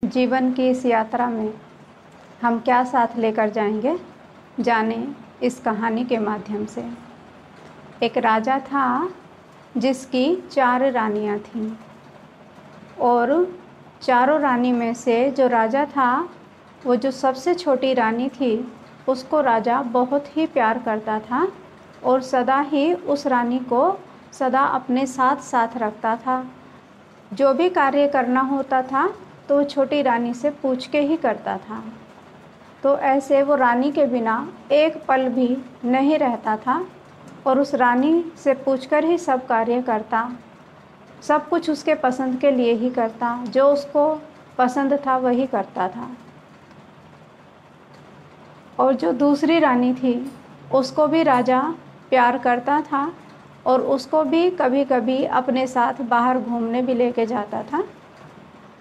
जीवन की इस यात्रा में हम क्या साथ लेकर जाएंगे, जाने इस कहानी के माध्यम से। एक राजा था जिसकी 4 रानियां थीं और चारों रानी में से जो राजा था वो जो सबसे छोटी रानी थी उसको राजा बहुत ही प्यार करता था और सदा ही उस रानी को सदा अपने साथ साथ रखता था। जो भी कार्य करना होता था तो वो छोटी रानी से पूछ के ही करता था। तो ऐसे वो रानी के बिना एक पल भी नहीं रहता था और उस रानी से पूछकर ही सब कार्य करता, सब कुछ उसके पसंद के लिए ही करता, जो उसको पसंद था वही करता था। और जो दूसरी रानी थी उसको भी राजा प्यार करता था और उसको भी कभी कभी अपने साथ बाहर घूमने भी लेके जाता था,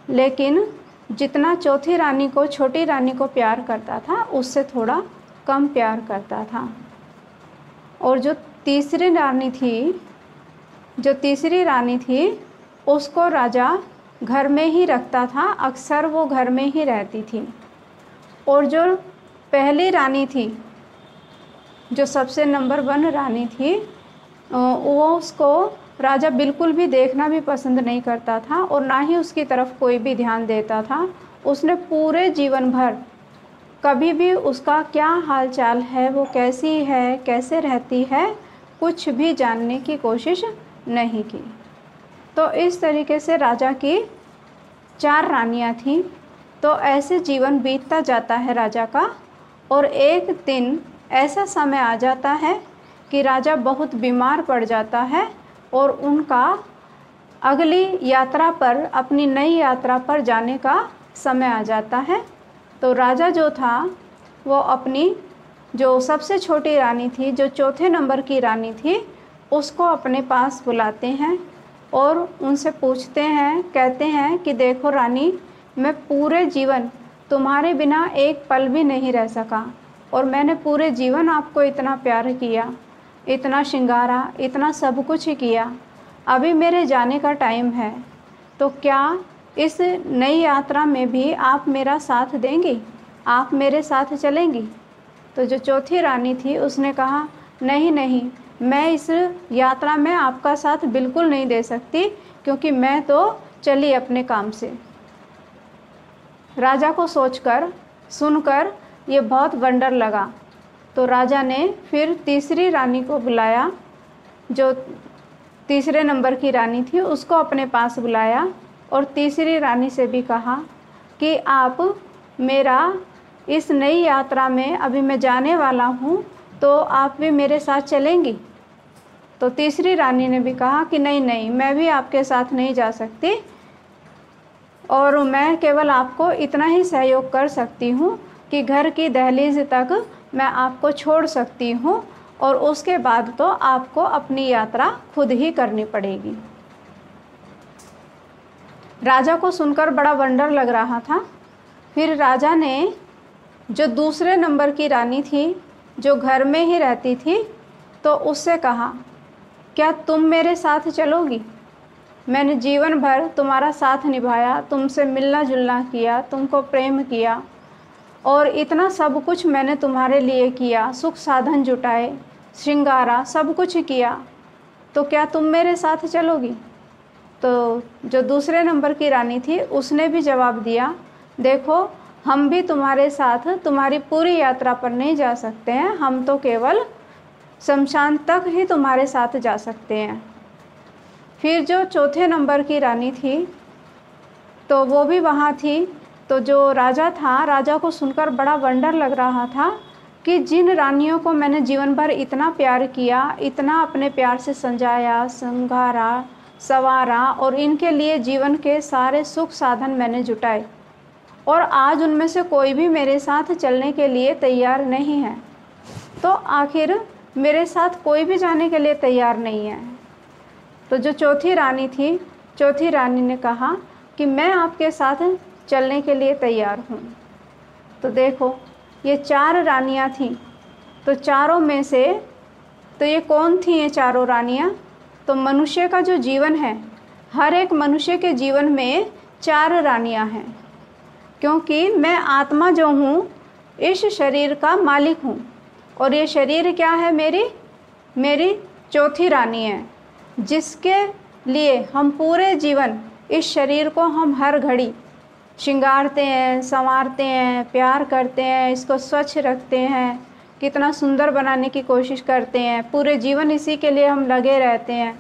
लेकिन जितना चौथी रानी को छोटी रानी को प्यार करता था उससे थोड़ा कम प्यार करता था। और जो तीसरी रानी थी उसको राजा घर में ही रखता था, अक्सर वो घर में ही रहती थी। और जो पहली रानी थी, जो सबसे नंबर 1 रानी थी, वो उसको राजा बिल्कुल भी देखना भी पसंद नहीं करता था और ना ही उसकी तरफ कोई भी ध्यान देता था। उसने पूरे जीवन भर कभी भी उसका क्या हाल चाल है, वो कैसी है, कैसे रहती है, कुछ भी जानने की कोशिश नहीं की। तो इस तरीके से राजा की 4 रानियां थीं। तो ऐसे जीवन बीतता जाता है राजा का। और एक दिन ऐसा समय आ जाता है कि राजा बहुत बीमार पड़ जाता है और उनका अगली यात्रा पर, अपनी नई यात्रा पर जाने का समय आ जाता है। तो राजा जो था वो अपनी जो सबसे छोटी रानी थी, जो चौथे नंबर की रानी थी, उसको अपने पास बुलाते हैं और उनसे पूछते हैं, कहते हैं कि देखो रानी, मैं पूरे जीवन तुम्हारे बिना एक पल भी नहीं रह सका और मैंने पूरे जीवन आपको इतना प्यार किया, इतना श्रृंगारा, इतना सब कुछ किया। अभी मेरे जाने का टाइम है, तो क्या इस नई यात्रा में भी आप मेरा साथ देंगी, आप मेरे साथ चलेंगी? तो जो चौथी रानी थी उसने कहा, नहीं नहीं, मैं इस यात्रा में आपका साथ बिल्कुल नहीं दे सकती, क्योंकि मैं तो चली अपने काम से। राजा को सुनकर ये बहुत वंडर लगा। तो राजा ने फिर तीसरी रानी को बुलाया, जो तीसरे नंबर की रानी थी, उसको अपने पास बुलाया और तीसरी रानी से भी कहा कि आप मेरा इस नई यात्रा में, अभी मैं जाने वाला हूँ, तो आप भी मेरे साथ चलेंगी? तो तीसरी रानी ने भी कहा कि नहीं नहीं, मैं भी आपके साथ नहीं जा सकती और मैं केवल आपको इतना ही सहयोग कर सकती हूँ कि घर की दहलीज तक मैं आपको छोड़ सकती हूँ और उसके बाद तो आपको अपनी यात्रा खुद ही करनी पड़ेगी। राजा को सुनकर बड़ा वंडर लग रहा था। फिर राजा ने जो दूसरे नंबर की रानी थी, जो घर में ही रहती थी, तो उससे कहा, क्या तुम मेरे साथ चलोगी? मैंने जीवन भर तुम्हारा साथ निभाया, तुमसे मिलना जुलना किया, तुमको प्रेम किया और इतना सब कुछ मैंने तुम्हारे लिए किया, सुख साधन जुटाए, श्रृंगारा, सब कुछ किया, तो क्या तुम मेरे साथ चलोगी? तो जो दूसरे नंबर की रानी थी उसने भी जवाब दिया, देखो, हम भी तुम्हारे साथ तुम्हारी पूरी यात्रा पर नहीं जा सकते हैं, हम तो केवल शमशान तक ही तुम्हारे साथ जा सकते हैं। फिर जो चौथे नंबर की रानी थी तो वो भी वहाँ थी। तो जो राजा था, राजा को सुनकर बड़ा वंडर लग रहा था कि जिन रानियों को मैंने जीवन भर इतना प्यार किया, इतना अपने प्यार से संजाया, संघारा, संवारा और इनके लिए जीवन के सारे सुख साधन मैंने जुटाए, और आज उनमें से कोई भी मेरे साथ चलने के लिए तैयार नहीं है, तो आखिर मेरे साथ कोई भी जाने के लिए तैयार नहीं है। तो जो चौथी रानी थी, चौथी रानी ने कहा कि मैं आपके साथ चलने के लिए तैयार हूँ। तो देखो, ये 4 रानियाँ थीं, तो चारों में से तो ये कौन थी ये चारों रानियाँ? तो मनुष्य का जो जीवन है, हर एक मनुष्य के जीवन में 4 रानियाँ हैं। क्योंकि मैं आत्मा जो हूँ इस शरीर का मालिक हूँ, और ये शरीर क्या है, मेरी चौथी रानी है, जिसके लिए हम पूरे जीवन इस शरीर को हम हर घड़ी श्रृंगारते हैं, संवारते हैं, प्यार करते हैं, इसको स्वच्छ रखते हैं, कितना सुंदर बनाने की कोशिश करते हैं, पूरे जीवन इसी के लिए हम लगे रहते हैं।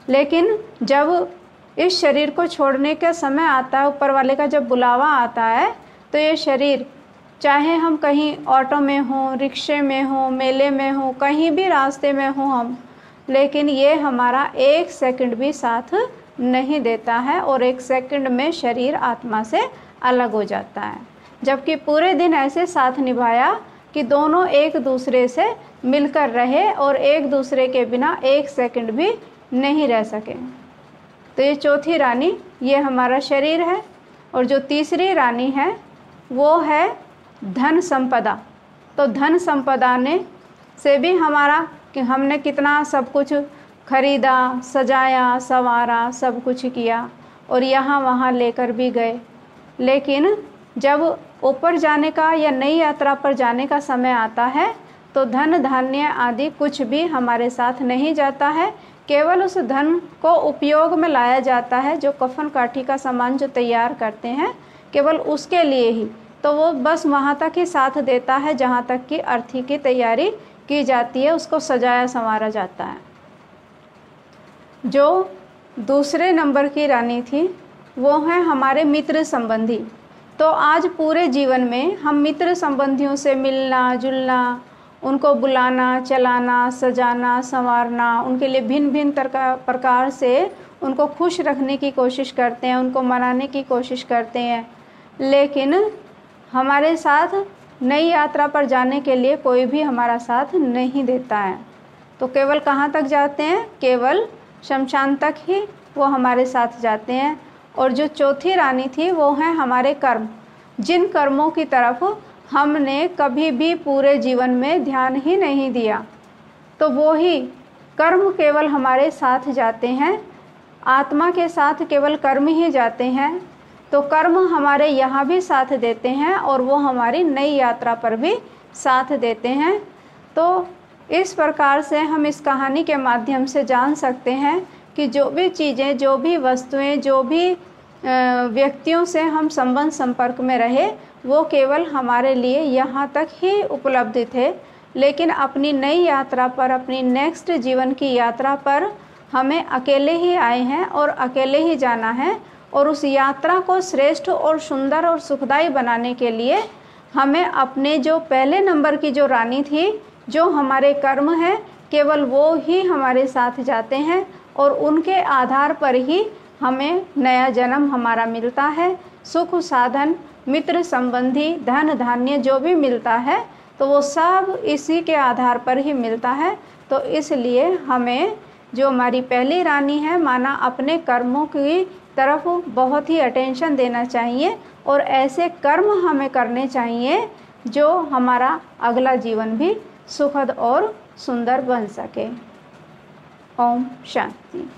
लेकिन जब इस शरीर को छोड़ने का समय आता है, ऊपर वाले का जब बुलावा आता है, तो ये शरीर चाहे हम कहीं ऑटो में हों, रिक्शे में हों, मेले में हों, कहीं भी रास्ते में हों हम, लेकिन ये हमारा एक सेकंड भी साथ नहीं देता है, और एक सेकंड में शरीर आत्मा से अलग हो जाता है। जबकि पूरे दिन ऐसे साथ निभाया कि दोनों एक दूसरे से मिलकर रहे और एक दूसरे के बिना एक सेकंड भी नहीं रह सके। तो ये चौथी रानी ये हमारा शरीर है। और जो तीसरी रानी है वो है धन संपदा। तो धन संपदा ने से भी हमारा कि हमने कितना सब कुछ खरीदा, सजाया, संवारा, सब कुछ किया और यहाँ वहाँ लेकर भी गए। लेकिन जब ऊपर जाने का या नई यात्रा पर जाने का समय आता है तो धन धान्य आदि कुछ भी हमारे साथ नहीं जाता है। केवल उस धन को उपयोग में लाया जाता है, जो कफन काठी का सामान जो तैयार करते हैं केवल उसके लिए ही, तो वो बस वहाँ तक ही साथ देता है जहाँ तक कि अर्थी की तैयारी की जाती है, उसको सजाया संवारा जाता है। जो दूसरे नंबर की रानी थी वो है हमारे मित्र संबंधी। तो आज पूरे जीवन में हम मित्र संबंधियों से मिलना जुलना, उनको बुलाना, चलाना, सजाना, संवारना, उनके लिए भिन्न भिन्न प्रकार से उनको खुश रखने की कोशिश करते हैं, उनको मनाने की कोशिश करते हैं। लेकिन हमारे साथ नई यात्रा पर जाने के लिए कोई भी हमारा साथ नहीं देता है। तो केवल कहाँ तक जाते हैं? केवल शमशान तक ही वो हमारे साथ जाते हैं। और जो चौथी रानी थी वो है हमारे कर्म। जिन कर्मों की तरफ हमने कभी भी पूरे जीवन में ध्यान ही नहीं दिया, तो वो ही कर्म केवल हमारे साथ जाते हैं। आत्मा के साथ केवल कर्म ही जाते हैं। तो कर्म हमारे यहाँ भी साथ देते हैं और वो हमारी नई यात्रा पर भी साथ देते हैं। तो इस प्रकार से हम इस कहानी के माध्यम से जान सकते हैं कि जो भी चीज़ें, जो भी वस्तुएं, जो भी व्यक्तियों से हम संबंध संपर्क में रहे वो केवल हमारे लिए यहाँ तक ही उपलब्ध थे। लेकिन अपनी नई यात्रा पर, अपनी नेक्स्ट जीवन की यात्रा पर हमें अकेले ही आए हैं और अकेले ही जाना है। और उस यात्रा को श्रेष्ठ और सुंदर और सुखदायी बनाने के लिए हमें अपने जो पहले नंबर की जो रानी थी, जो हमारे कर्म है, केवल वो ही हमारे साथ जाते हैं और उनके आधार पर ही हमें नया जन्म हमारा मिलता है। सुख साधन, मित्र संबंधी, धन धान्य जो भी मिलता है तो वो सब इसी के आधार पर ही मिलता है। तो इसलिए हमें जो हमारी पहली रानी है, माना अपने कर्मों की तरफ बहुत ही अटेंशन देना चाहिए और ऐसे कर्म हमें करने चाहिए जो हमारा अगला जीवन भी सुखद और सुंदर बन सके। ओम शांति।